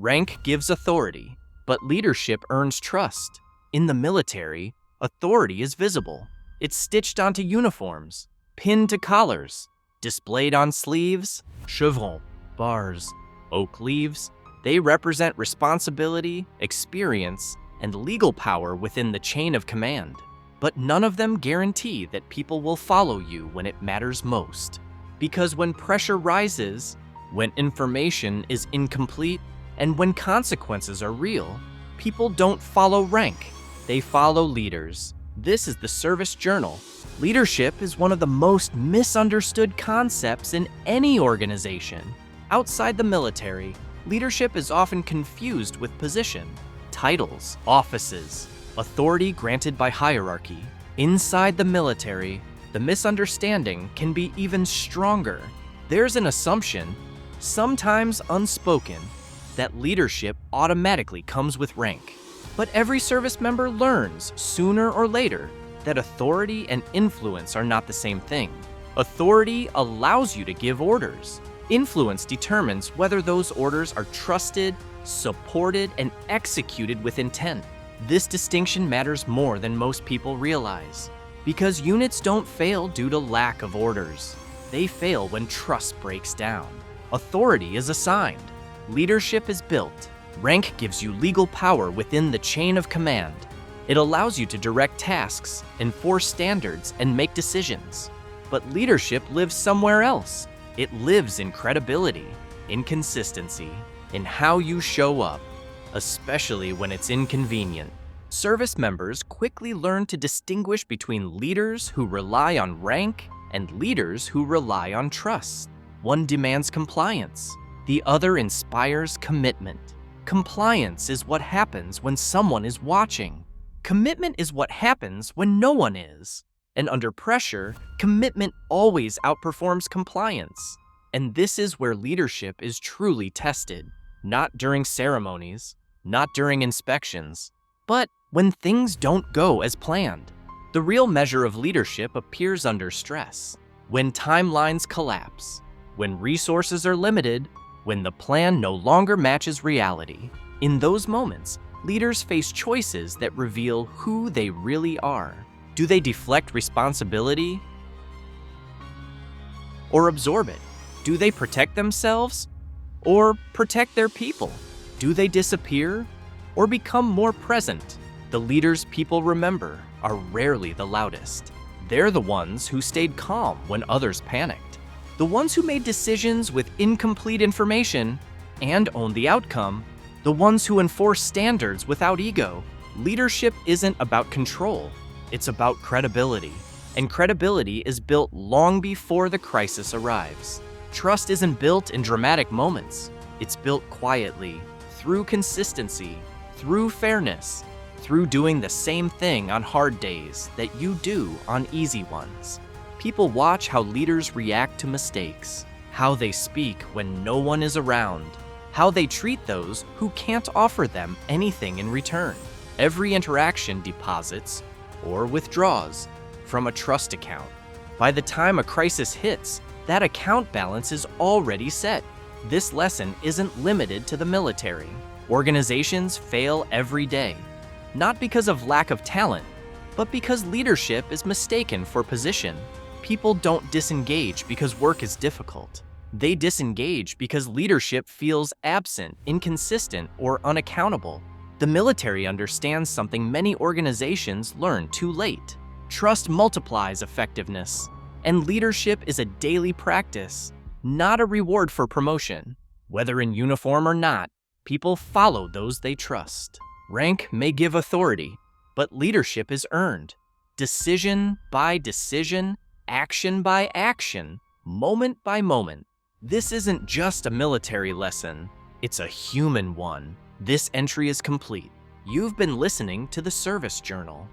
Rank gives authority, but leadership earns trust. In the military, authority is visible. It's stitched onto uniforms, pinned to collars, displayed on sleeves, chevrons, bars, oak leaves. They represent responsibility, experience, and legal power within the chain of command. But none of them guarantee that people will follow you when it matters most. Because when pressure rises, when information is incomplete, and when consequences are real, people don't follow rank, they follow leaders. This is the Service Journal. Leadership is one of the most misunderstood concepts in any organization. Outside the military, leadership is often confused with position, titles, offices, authority granted by hierarchy. Inside the military, the misunderstanding can be even stronger. There's an assumption, sometimes unspoken, that leadership automatically comes with rank. But every service member learns, sooner or later, that authority and influence are not the same thing. Authority allows you to give orders. Influence determines whether those orders are trusted, supported, and executed with intent. This distinction matters more than most people realize, because units don't fail due to lack of orders. They fail when trust breaks down. Authority is assigned. Leadership is built. Rank gives you legal power within the chain of command. It allows you to direct tasks, enforce standards, and make decisions. But leadership lives somewhere else. It lives in credibility, in consistency, in how you show up, especially when it's inconvenient. Service members quickly learn to distinguish between leaders who rely on rank and leaders who rely on trust. One demands compliance. The other inspires commitment. Compliance is what happens when someone is watching. Commitment is what happens when no one is. And under pressure, commitment always outperforms compliance. And this is where leadership is truly tested. Not during ceremonies, not during inspections, but when things don't go as planned. The real measure of leadership appears under stress. When timelines collapse, when resources are limited, when the plan no longer matches reality. In those moments, leaders face choices that reveal who they really are. Do they deflect responsibility or absorb it? Do they protect themselves or protect their people? Do they disappear or become more present? The leaders people remember are rarely the loudest. They're the ones who stayed calm when others panicked. The ones who made decisions with incomplete information and owned the outcome. The ones who enforce standards without ego. Leadership isn't about control. It's about credibility. And credibility is built long before the crisis arrives. Trust isn't built in dramatic moments. It's built quietly, through consistency, through fairness, through doing the same thing on hard days that you do on easy ones. People watch how leaders react to mistakes, how they speak when no one is around, how they treat those who can't offer them anything in return. Every interaction deposits or withdraws from a trust account. By the time a crisis hits, that account balance is already set. This lesson isn't limited to the military. Organizations fail every day, not because of lack of talent, but because leadership is mistaken for position. People don't disengage because work is difficult. They disengage because leadership feels absent, inconsistent, or unaccountable. The military understands something many organizations learn too late. Trust multiplies effectiveness, and leadership is a daily practice, not a reward for promotion. Whether in uniform or not, people follow those they trust. Rank may give authority, but leadership is earned. Decision by decision, action by action, moment by moment. This isn't just a military lesson, it's a human one. This entry is complete. You've been listening to the Service Journal.